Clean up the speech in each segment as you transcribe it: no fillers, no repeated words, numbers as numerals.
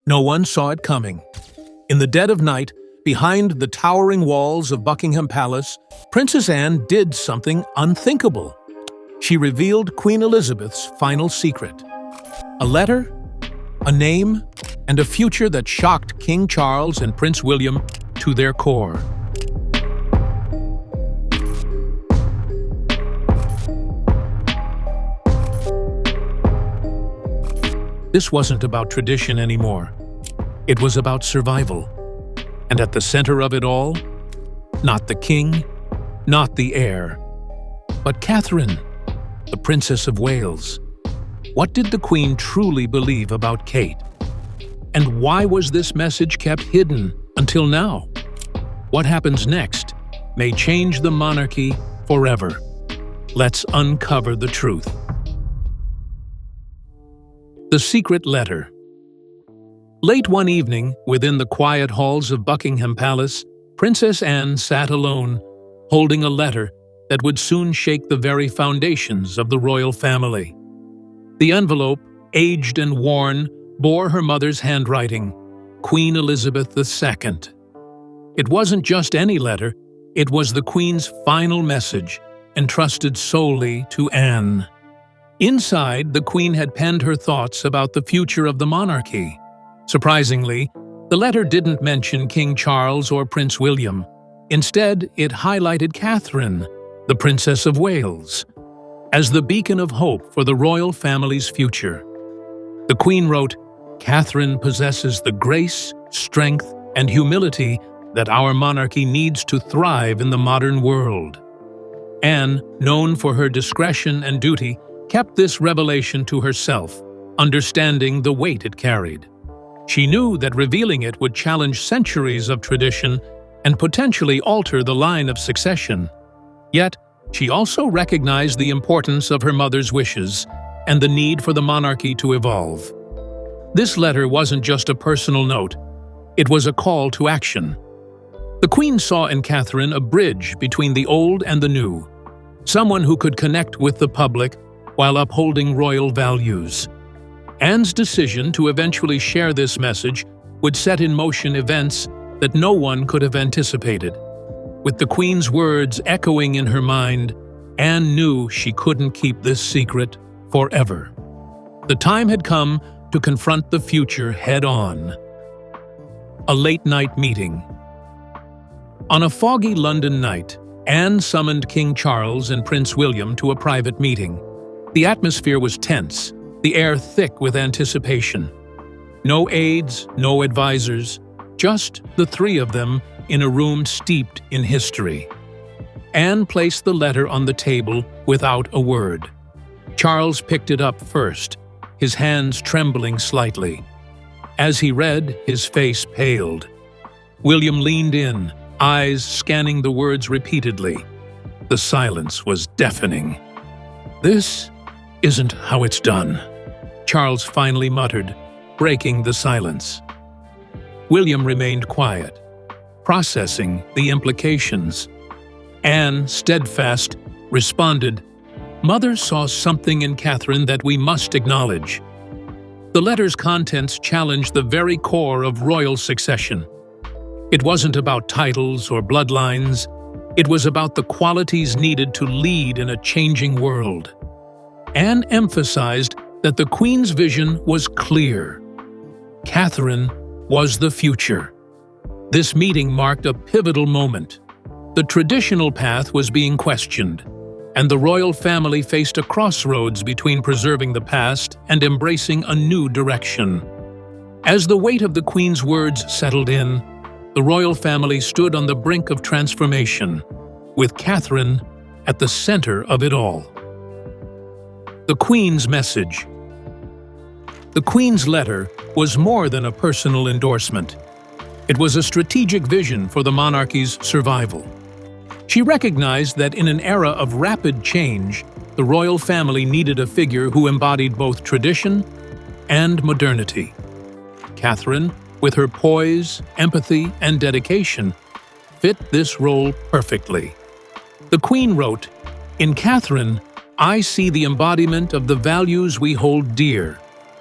No one saw it coming. In the dead of night, behind the towering walls of Buckingham Palace, Princess Anne did something unthinkable. She revealed Queen Elizabeth's final secret. A letter, a name, and a future that shocked King Charles and Prince William to their core. This wasn't about tradition anymore. It was about survival. And at the center of it all, not the king, not the heir, but Catherine, the Princess of Wales. What did the Queen truly believe about Kate? And why was this message kept hidden until now? What happens next may change the monarchy forever. Let's uncover the truth. The Secret Letter. Late one evening, within the quiet halls of Buckingham Palace, Princess Anne sat alone, holding a letter that would soon shake the very foundations of the royal family. The envelope, aged and worn, bore her mother's handwriting, Queen Elizabeth II. It wasn't just any letter, it was the Queen's final message, entrusted solely to Anne. Inside, the Queen had penned her thoughts about the future of the monarchy. Surprisingly, the letter didn't mention King Charles or Prince William. Instead, it highlighted Catherine, the Princess of Wales, as the beacon of hope for the royal family's future. The Queen wrote, "Catherine possesses the grace, strength, and humility that our monarchy needs to thrive in the modern world." Anne, known for her discretion and duty, kept this revelation to herself, understanding the weight it carried. She knew that revealing it would challenge centuries of tradition and potentially alter the line of succession. Yet, she also recognized the importance of her mother's wishes and the need for the monarchy to evolve. This letter wasn't just a personal note, it was a call to action. The Queen saw in Catherine a bridge between the old and the new, someone who could connect with the public while upholding royal values. Anne's decision to eventually share this message would set in motion events that no one could have anticipated. With the Queen's words echoing in her mind, Anne knew she couldn't keep this secret forever. The time had come to confront the future head-on. A late-night meeting. On a foggy London night, Anne summoned King Charles and Prince William to a private meeting. The atmosphere was tense, the air thick with anticipation. No aides, no advisors, just the three of them in a room steeped in history. Anne placed the letter on the table without a word. Charles picked it up first, his hands trembling slightly. As he read, his face paled. William leaned in, eyes scanning the words repeatedly. The silence was deafening. "This isn't how it's done," Charles finally muttered, breaking the silence. William remained quiet, processing the implications. Anne, steadfast, responded, "Mother saw something in Catherine that we must acknowledge." The letter's contents challenged the very core of royal succession. It wasn't about titles or bloodlines. It was about the qualities needed to lead in a changing world. Anne emphasized that the Queen's vision was clear. Catherine was the future. This meeting marked a pivotal moment. The traditional path was being questioned, and the royal family faced a crossroads between preserving the past and embracing a new direction. As the weight of the Queen's words settled in, the royal family stood on the brink of transformation, with Catherine at the center of it all. The Queen's message. The Queen's letter was more than a personal endorsement. It was a strategic vision for the monarchy's survival. She recognized that in an era of rapid change, the royal family needed a figure who embodied both tradition and modernity. Catherine, with her poise, empathy, and dedication, fit this role perfectly. The Queen wrote, "In Catherine, I see the embodiment of the values we hold dear: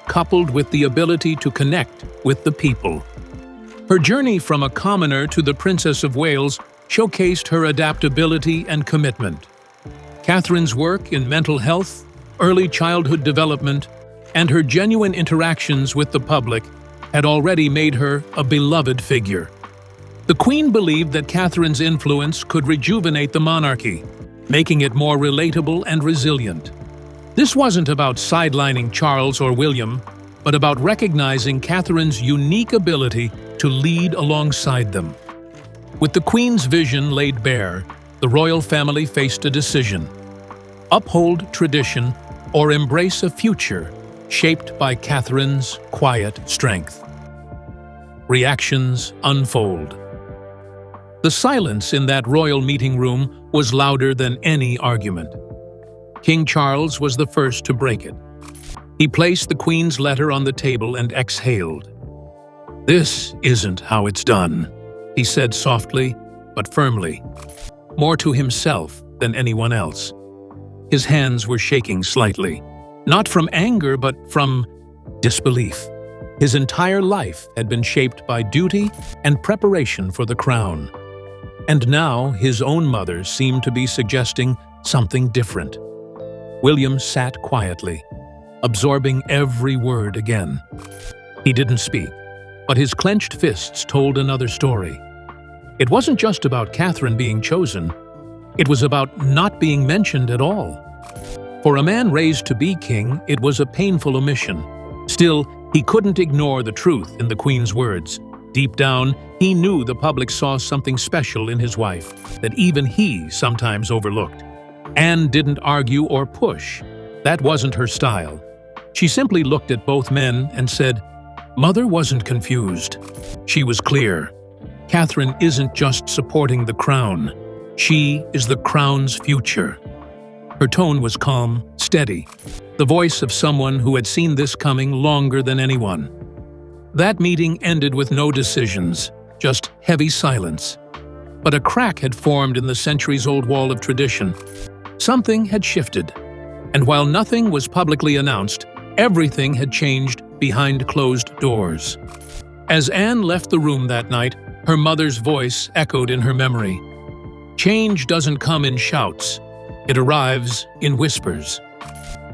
coupled with the ability to connect with the people. Her journey from a commoner to the Princess of Wales showcased her adaptability and commitment. Catherine's work in mental health, early childhood development, and her genuine interactions with the public had already made her a beloved figure. The Queen believed that Catherine's influence could rejuvenate the monarchy, making it more relatable and resilient. This wasn't about sidelining Charles or William, but about recognizing Catherine's unique ability to lead alongside them. With the Queen's vision laid bare, the royal family faced a decision: uphold tradition or embrace a future shaped by Catherine's quiet strength. Reactions unfold. The silence in that royal meeting room was louder than any argument. King Charles was the first to break it. He placed the Queen's letter on the table and exhaled. "This isn't how it's done," he said softly but firmly, more to himself than anyone else. His hands were shaking slightly, not from anger but from disbelief. His entire life had been shaped by duty and preparation for the crown. And now his own mother seemed to be suggesting something different. William sat quietly, absorbing every word again. He didn't speak, but his clenched fists told another story. It wasn't just about Catherine being chosen. It was about not being mentioned at all. For a man raised to be king, it was a painful omission. Still, he couldn't ignore the truth in the Queen's words. Deep down, he knew the public saw something special in his wife that even he sometimes overlooked. Anne didn't argue or push. That wasn't her style. She simply looked at both men and said, "Mother wasn't confused. She was clear. Catherine isn't just supporting the crown. She is the crown's future." Her tone was calm, steady, the voice of someone who had seen this coming longer than anyone. That meeting ended with no decisions, just heavy silence. But a crack had formed in the centuries-old wall of tradition. Something had shifted, and while nothing was publicly announced, everything had changed behind closed doors. As Anne left the room that night, her mother's voice echoed in her memory. Change doesn't come in shouts. It arrives in whispers.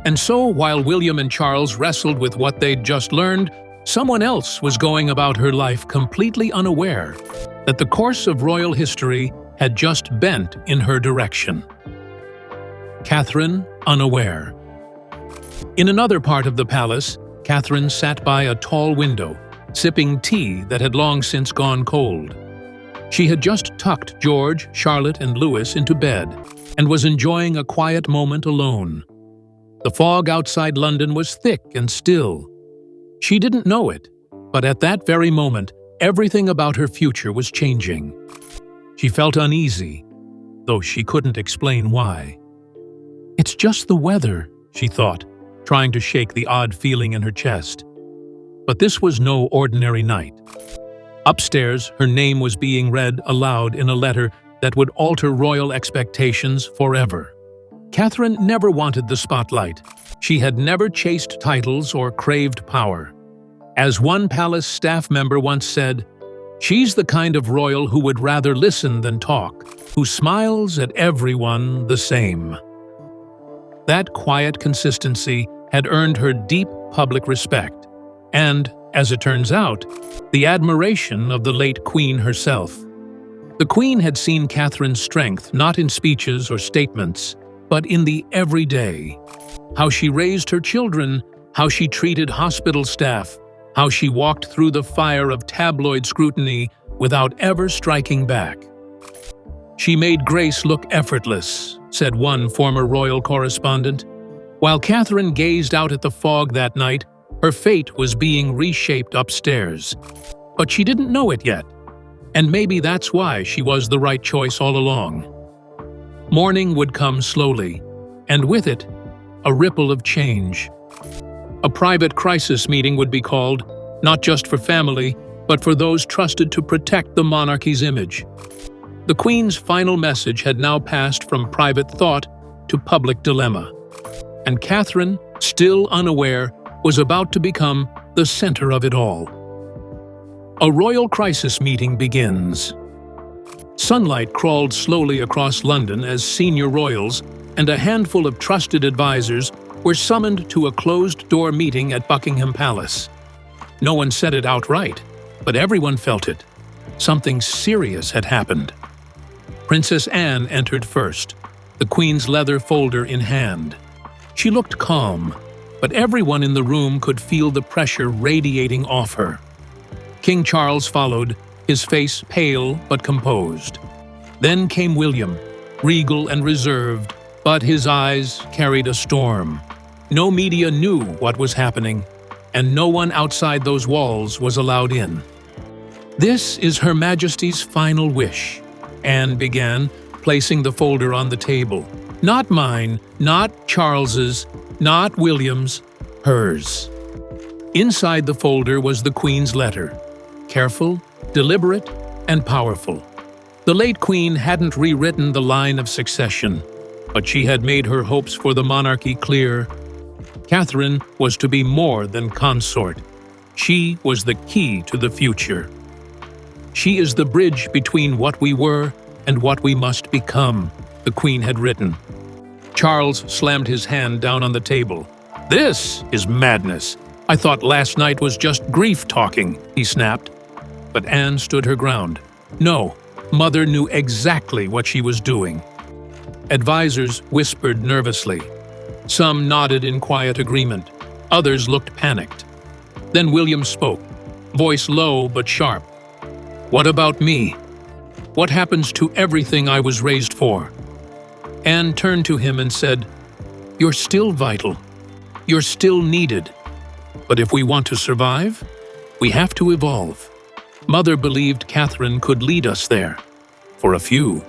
And so, while William and Charles wrestled with what they'd just learned, someone else was going about her life completely unaware that the course of royal history had just bent in her direction. Catherine unaware. In another part of the palace, Catherine sat by a tall window, sipping tea that had long since gone cold. She had just tucked George, Charlotte, and Louis into bed and was enjoying a quiet moment alone. The fog outside London was thick and still. She didn't know it, but at that very moment, everything about her future was changing. She felt uneasy, though she couldn't explain why. "It's just the weather," she thought, trying to shake the odd feeling in her chest. But this was no ordinary night. Upstairs, her name was being read aloud in a letter that would alter royal expectations forever. Catherine never wanted the spotlight. She had never chased titles or craved power. As one palace staff member once said, "She's the kind of royal who would rather listen than talk, who smiles at everyone the same." That quiet consistency had earned her deep public respect, and, as it turns out, the admiration of the late Queen herself. The Queen had seen Catherine's strength not in speeches or statements, but in the everyday. How she raised her children, how she treated hospital staff, how she walked through the fire of tabloid scrutiny without ever striking back. "She made grace look effortless," said one former royal correspondent. While Catherine gazed out at the fog that night, her fate was being reshaped upstairs. But she didn't know it yet, and maybe that's why she was the right choice all along. Morning would come slowly, and with it, a ripple of change. A private crisis meeting would be called, not just for family, but for those trusted to protect the monarchy's image. The Queen's final message had now passed from private thought to public dilemma. And Catherine, still unaware, was about to become the center of it all. A royal crisis meeting begins. Sunlight crawled slowly across London as senior royals and a handful of trusted advisors were summoned to a closed-door meeting at Buckingham Palace. No one said it outright, but everyone felt it. Something serious had happened. Princess Anne entered first, the Queen's leather folder in hand. She looked calm, but everyone in the room could feel the pressure radiating off her. King Charles followed, his face pale but composed. Then came William, regal and reserved, but his eyes carried a storm. No media knew what was happening, and no one outside those walls was allowed in. "This is Her Majesty's final wish," Anne began, placing the folder on the table. Not mine, not Charles's, not William's, hers. Inside the folder was the Queen's letter, careful, deliberate, and powerful. The late Queen hadn't rewritten the line of succession, but she had made her hopes for the monarchy clear. Catherine was to be more than consort. She was the key to the future. "She is the bridge between what we were and what we must become," the Queen had written. Charles slammed his hand down on the table. "This is madness. I thought last night was just grief talking," he snapped. But Anne stood her ground. No, Mother knew exactly what she was doing. Advisors whispered nervously. Some nodded in quiet agreement. Others looked panicked. Then William spoke, voice low but sharp. "What about me? What happens to everything I was raised for?" Anne turned to him and said, "You're still vital. You're still needed. But if we want to survive, we have to evolve." Mother believed Catherine could lead us there. For a few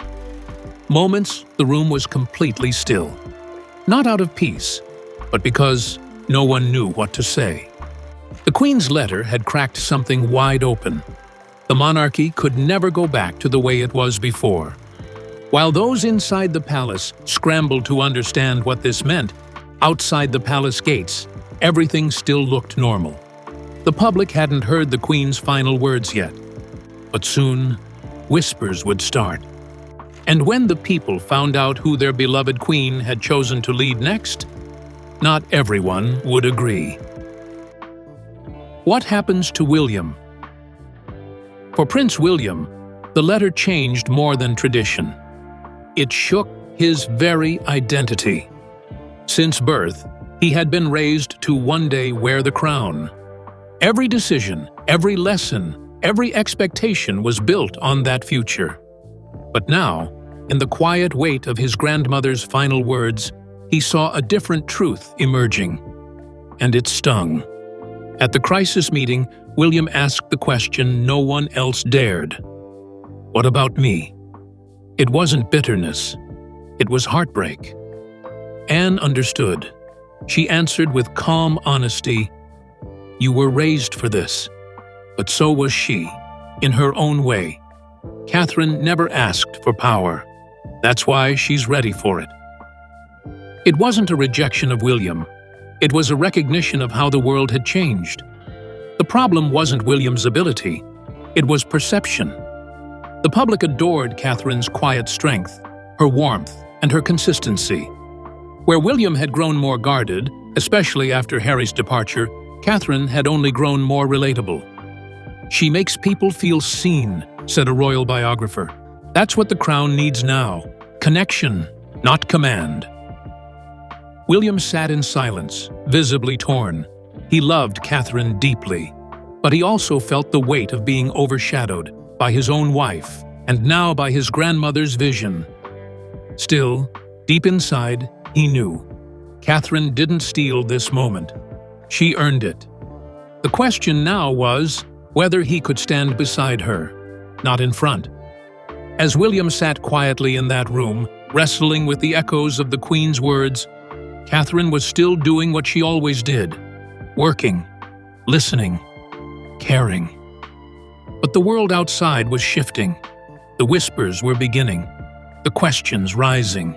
moments, the room was completely still. Not out of peace, but because no one knew what to say. The Queen's letter had cracked something wide open. The monarchy could never go back to the way it was before. While those inside the palace scrambled to understand what this meant, outside the palace gates, everything still looked normal. The public hadn't heard the Queen's final words yet, but soon whispers would start. And when the people found out who their beloved Queen had chosen to lead next, not everyone would agree. What happens to William? For Prince William, the letter changed more than tradition. It shook his very identity. Since birth, he had been raised to one day wear the crown. Every decision, every lesson, every expectation was built on that future. But now, in the quiet weight of his grandmother's final words, he saw a different truth emerging. And it stung. At the crisis meeting, William asked the question no one else dared. "What about me?" It wasn't bitterness. It was heartbreak. Anne understood. She answered with calm honesty, "You were raised for this, but so was she, in her own way. Catherine never asked for power. That's why she's ready for it." It wasn't a rejection of William. It was a recognition of how the world had changed. The problem wasn't William's ability. It was perception. The public adored Catherine's quiet strength, her warmth, and her consistency. Where William had grown more guarded, especially after Harry's departure, Catherine had only grown more relatable. "She makes people feel seen," said a royal biographer. "That's what the crown needs now. Connection, not command." William sat in silence, visibly torn. He loved Catherine deeply, but he also felt the weight of being overshadowed by his own wife and now by his grandmother's vision. Still, deep inside, he knew. Catherine didn't steal this moment. She earned it. The question now was whether he could stand beside her, not in front. As William sat quietly in that room, wrestling with the echoes of the Queen's words, Catherine was still doing what she always did, working, listening, caring. But the world outside was shifting. The whispers were beginning, the questions rising.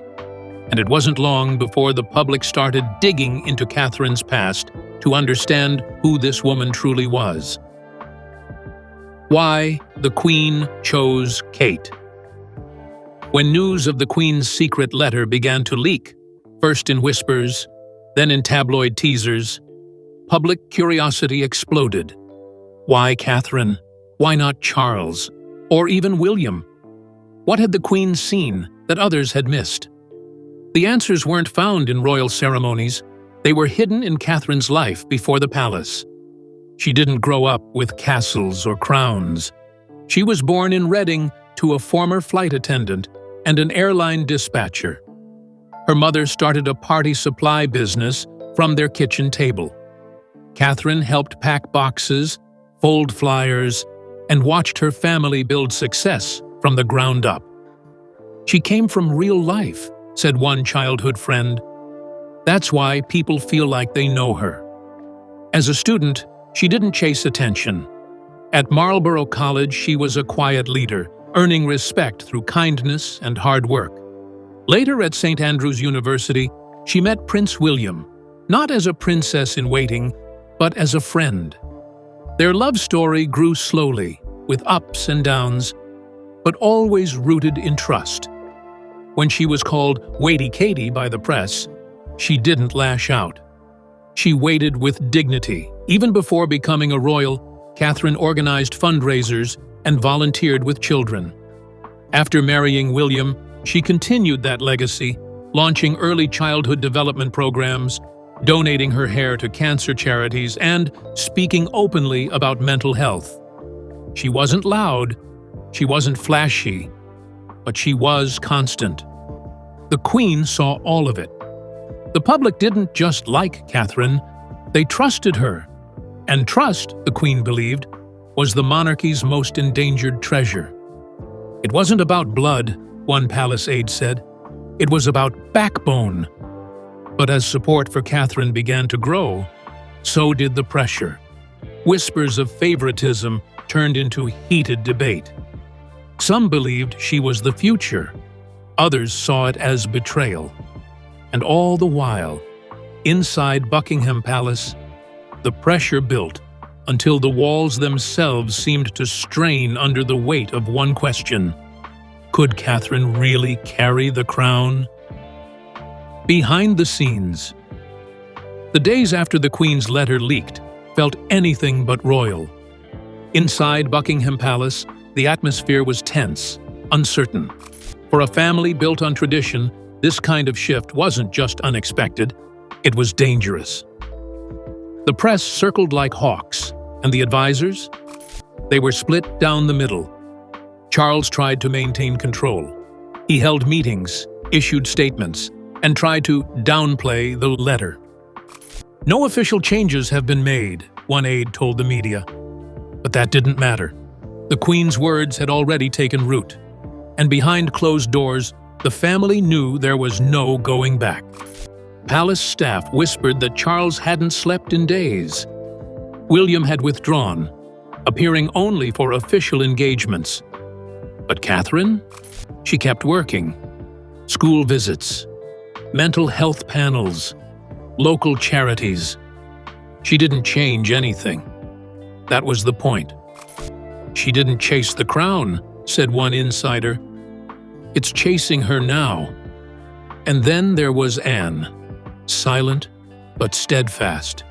And it wasn't long before the public started digging into Catherine's past to understand who this woman truly was. Why the Queen chose Kate. When news of the Queen's secret letter began to leak, first in whispers, then in tabloid teasers, public curiosity exploded. Why Catherine? Why not Charles? Or even William? What had the Queen seen that others had missed? The answers weren't found in royal ceremonies. They were hidden in Catherine's life before the palace. She didn't grow up with castles or crowns. She was born in Reading to a former flight attendant and an airline dispatcher. Her mother started a party supply business from their kitchen table. Catherine helped pack boxes, fold flyers, and watched her family build success from the ground up. She came from real life, said one childhood friend. That's why people feel like they know her. As a student, she didn't chase attention. At Marlborough College, she was a quiet leader, earning respect through kindness and hard work. Later at St. Andrews University, she met Prince William, not as a princess-in-waiting, but as a friend. Their love story grew slowly, with ups and downs, but always rooted in trust. When she was called Waity Katie by the press, she didn't lash out. She waited with dignity. Even before becoming a royal, Catherine organized fundraisers and volunteered with children. After marrying William, she continued that legacy, launching early childhood development programs, donating her hair to cancer charities, and speaking openly about mental health. She wasn't loud, she wasn't flashy, but she was constant. The Queen saw all of it. The public didn't just like Catherine, they trusted her. And trust, the Queen believed, was the monarchy's most endangered treasure. It wasn't about blood, one palace aide said. It was about backbone. But as support for Catherine began to grow, so did the pressure. Whispers of favoritism turned into heated debate. Some believed she was the future. Others saw it as betrayal. And all the while, inside Buckingham Palace, the pressure built until the walls themselves seemed to strain under the weight of one question. Could Catherine really carry the crown? Behind the scenes. The days after the Queen's letter leaked felt anything but royal. Inside Buckingham Palace, the atmosphere was tense, uncertain. For a family built on tradition, this kind of shift wasn't just unexpected, it was dangerous. The press circled like hawks, and the advisors? They were split down the middle. Charles tried to maintain control. He held meetings, issued statements, and tried to downplay the letter. No official changes have been made, one aide told the media. But that didn't matter. The Queen's words had already taken root, and behind closed doors, the family knew there was no going back. Palace staff whispered that Charles hadn't slept in days. William had withdrawn, appearing only for official engagements. But Catherine? She kept working. School visits, mental health panels, local charities. She didn't change anything. That was the point. She didn't chase the crown, said one insider. It's chasing her now. And then there was Anne, silent but steadfast.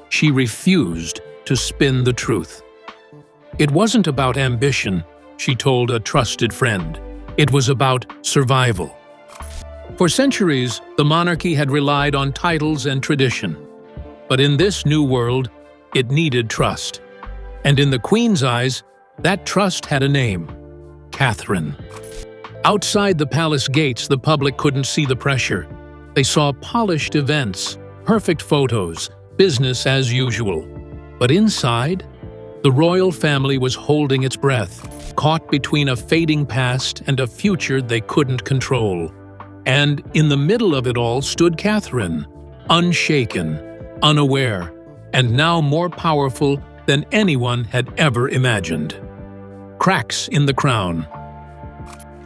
She refused to spin the truth. It wasn't about ambition, she told a trusted friend. It was about survival. For centuries, the monarchy had relied on titles and tradition. But in this new world, it needed trust. And in the Queen's eyes, that trust had a name: Catherine. Outside the palace gates, the public couldn't see the pressure. They saw polished events, perfect photos, business as usual. But inside, the royal family was holding its breath, caught between a fading past and a future they couldn't control. And in the middle of it all stood Catherine, unshaken, unaware, and now more powerful than anyone had ever imagined. Cracks in the crown.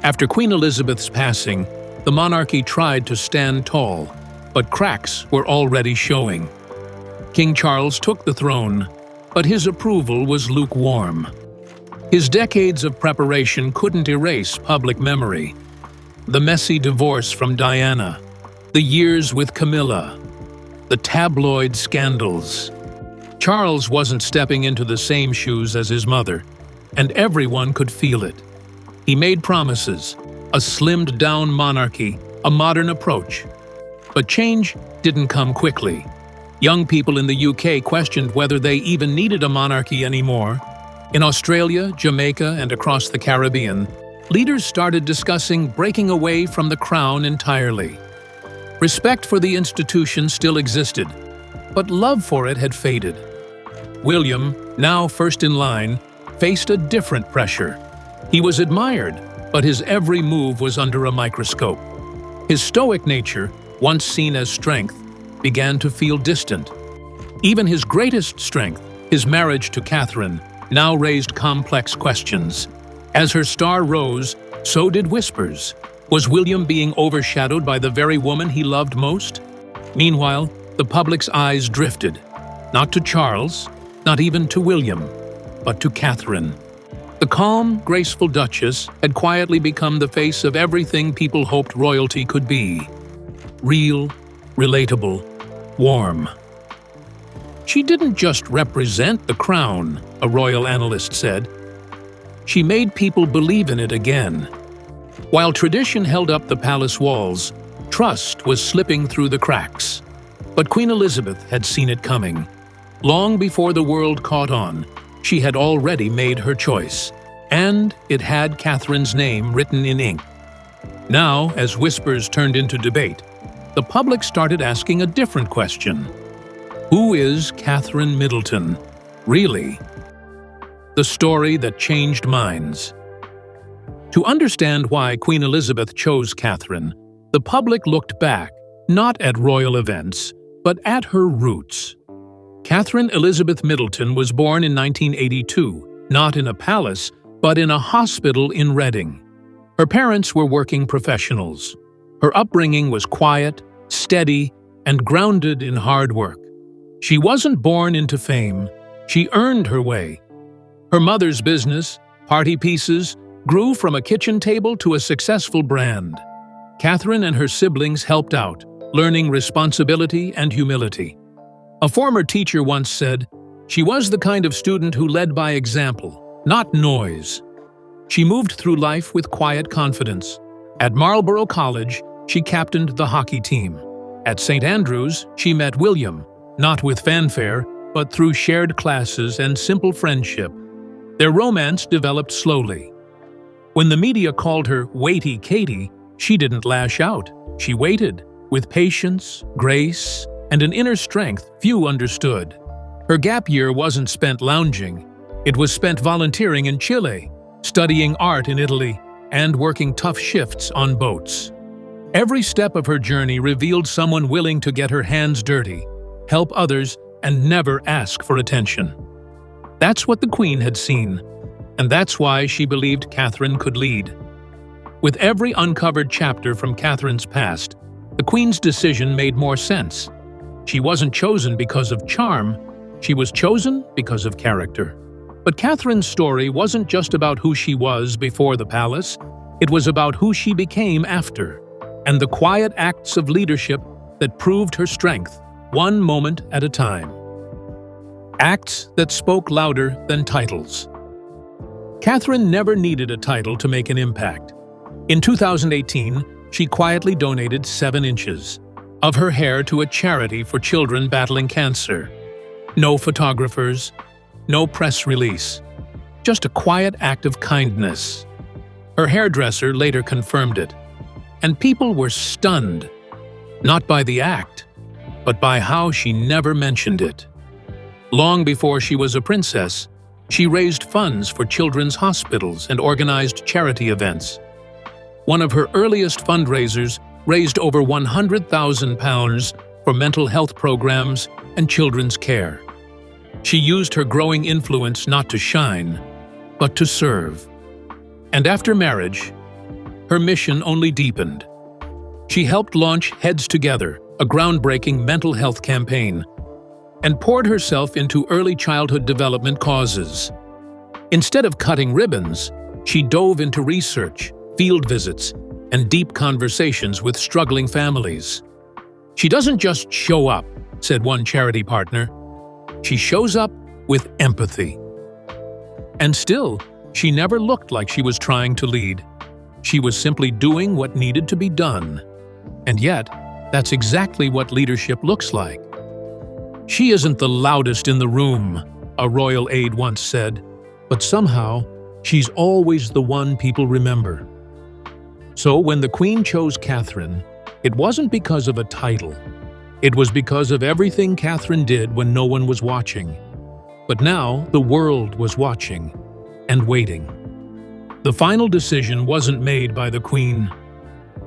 After Queen Elizabeth's passing, the monarchy tried to stand tall, but cracks were already showing. King Charles took the throne, but his approval was lukewarm. His decades of preparation couldn't erase public memory. The messy divorce from Diana, the years with Camilla, the tabloid scandals. Charles wasn't stepping into the same shoes as his mother, and everyone could feel it. He made promises, a slimmed-down monarchy, a modern approach. But change didn't come quickly. Young people in the UK questioned whether they even needed a monarchy anymore. In Australia, Jamaica, and across the Caribbean, leaders started discussing breaking away from the crown entirely. Respect for the institution still existed, but love for it had faded. William, now first in line, faced a different pressure. He was admired, but his every move was under a microscope. His stoic nature, once seen as strength, began to feel distant. Even his greatest strength, his marriage to Catherine, now raised complex questions. As her star rose, so did whispers. Was William being overshadowed by the very woman he loved most? Meanwhile, the public's eyes drifted, not to Charles, not even to William, but to Catherine. The calm, graceful Duchess had quietly become the face of everything people hoped royalty could be. Real, relatable, warm. She didn't just represent the crown, a royal analyst said. She made people believe in it again. While tradition held up the palace walls, trust was slipping through the cracks. But Queen Elizabeth had seen it coming. Long before the world caught on, she had already made her choice, and it had Catherine's name written in ink. Now, as whispers turned into debate, the public started asking a different question. Who is Catherine Middleton, really? The story that changed minds. To understand why Queen Elizabeth chose Catherine, the public looked back, not at royal events, but at her roots. Catherine Elizabeth Middleton was born in 1982, not in a palace, but in a hospital in Reading. Her parents were working professionals. Her upbringing was quiet, steady, and grounded in hard work. She wasn't born into fame. She earned her way. Her mother's business, Party Pieces, grew from a kitchen table to a successful brand. Catherine and her siblings helped out, learning responsibility and humility. A former teacher once said, "She was the kind of student who led by example, not noise." She moved through life with quiet confidence. At Marlborough College, she captained the hockey team. At St. Andrews, she met William, not with fanfare, but through shared classes and simple friendship. Their romance developed slowly. When the media called her Weighty Katie, she didn't lash out. She waited, with patience, grace, and an inner strength few understood. Her gap year wasn't spent lounging. It was spent volunteering in Chile, studying art in Italy, and working tough shifts on boats. Every step of her journey revealed someone willing to get her hands dirty, help others, and never ask for attention. That's what the Queen had seen, and that's why she believed Catherine could lead. With every uncovered chapter from Catherine's past, the Queen's decision made more sense. She wasn't chosen because of charm, she was chosen because of character. But Catherine's story wasn't just about who she was before the palace, it was about who she became after, and the quiet acts of leadership that proved her strength, one moment at a time. Acts that spoke louder than titles. Catherine never needed a title to make an impact. In 2018, she quietly donated 7 inches of her hair to a charity for children battling cancer. No photographers, no press release, just a quiet act of kindness. Her hairdresser later confirmed it, and people were stunned, not by the act, but by how she never mentioned it. Long before she was a princess, she raised funds for children's hospitals and organized charity events. One of her earliest fundraisers raised over £100,000 for mental health programs and children's care. She used her growing influence not to shine, but to serve. And after marriage, her mission only deepened. She helped launch Heads Together, a groundbreaking mental health campaign. and poured herself into early childhood development causes. Instead of cutting ribbons, she dove into research, field visits, and deep conversations with struggling families. "She doesn't just show up," said one charity partner. "She shows up with empathy." And still, she never looked like she was trying to lead. She was simply doing what needed to be done. And yet, that's exactly what leadership looks like. "She isn't the loudest in the room," a royal aide once said, "but somehow, she's always the one people remember." So when the Queen chose Catherine, it wasn't because of a title. It was because of everything Catherine did when no one was watching. But now the world was watching and waiting. The final decision wasn't made by the Queen.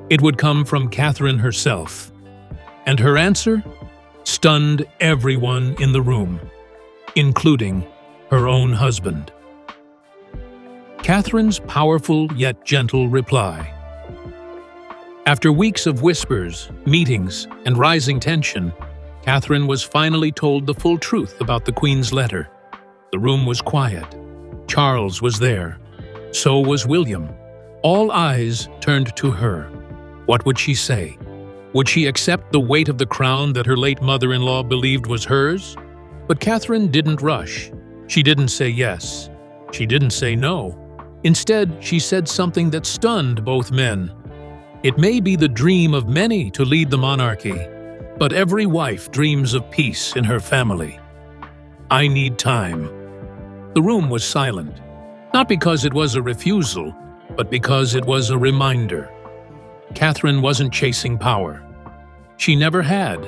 It would come from Catherine herself. And her answer stunned everyone in the room, including her own husband. Catherine's powerful yet gentle reply. After weeks of whispers, meetings, and rising tension, Catherine was finally told the full truth about the Queen's letter. The room was quiet. Charles was there. So was William. All eyes turned to her. What would she say? Would she accept the weight of the crown that her late mother-in-law believed was hers? But Catherine didn't rush. She didn't say yes. She didn't say no. Instead, she said something that stunned both men. "It may be the dream of many to lead the monarchy, but every wife dreams of peace in her family. I need time." The room was silent, not because it was a refusal, but because it was a reminder. Catherine wasn't chasing power. She never had.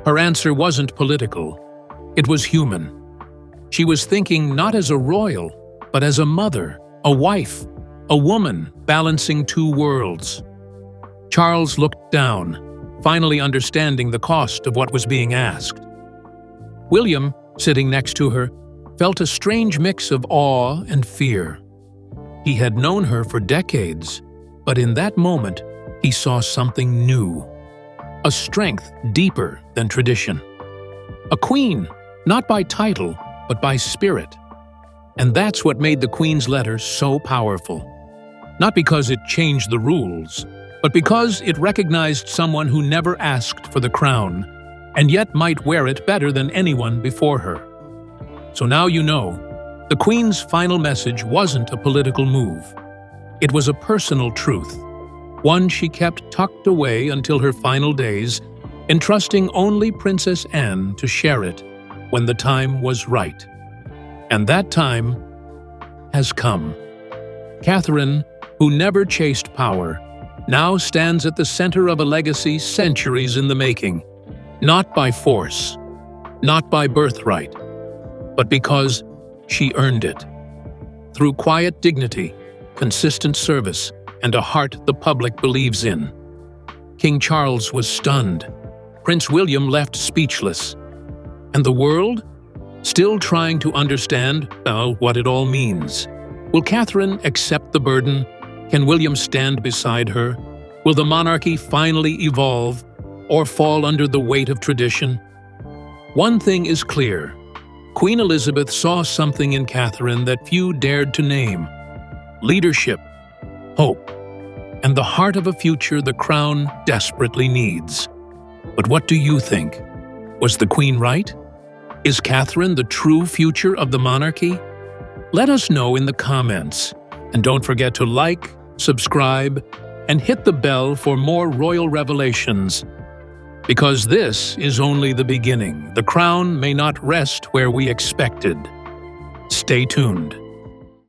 Her answer wasn't political. It was human. She was thinking not as a royal, but as a mother, a wife, a woman balancing two worlds. Charles looked down, finally understanding the cost of what was being asked. William, sitting next to her, felt a strange mix of awe and fear. He had known her for decades, but in that moment, he saw something new. A strength deeper than tradition. A queen, not by title, but by spirit. And that's what made the Queen's letter so powerful. Not because it changed the rules, but because it recognized someone who never asked for the crown, and yet might wear it better than anyone before her. So now you know, the Queen's final message wasn't a political move. It was a personal truth, one she kept tucked away until her final days, entrusting only Princess Anne to share it when the time was right. And that time has come. Catherine, who never chased power, now stands at the center of a legacy centuries in the making, not by force, not by birthright, but because she earned it. Through quiet dignity, consistent service, and a heart the public believes in. King Charles was stunned. Prince William left speechless. And the world? Still trying to understand, what it all means. Will Catherine accept the burden? Can William stand beside her? Will the monarchy finally evolve or fall under the weight of tradition? One thing is clear. Queen Elizabeth saw something in Catherine that few dared to name. Leadership, hope, and the heart of a future the crown desperately needs. But what do you think? Was the Queen right? Is Catherine the true future of the monarchy? Let us know in the comments. And don't forget to like, subscribe, and hit the bell for more royal revelations. Because this is only the beginning. The crown may not rest where we expected. Stay tuned.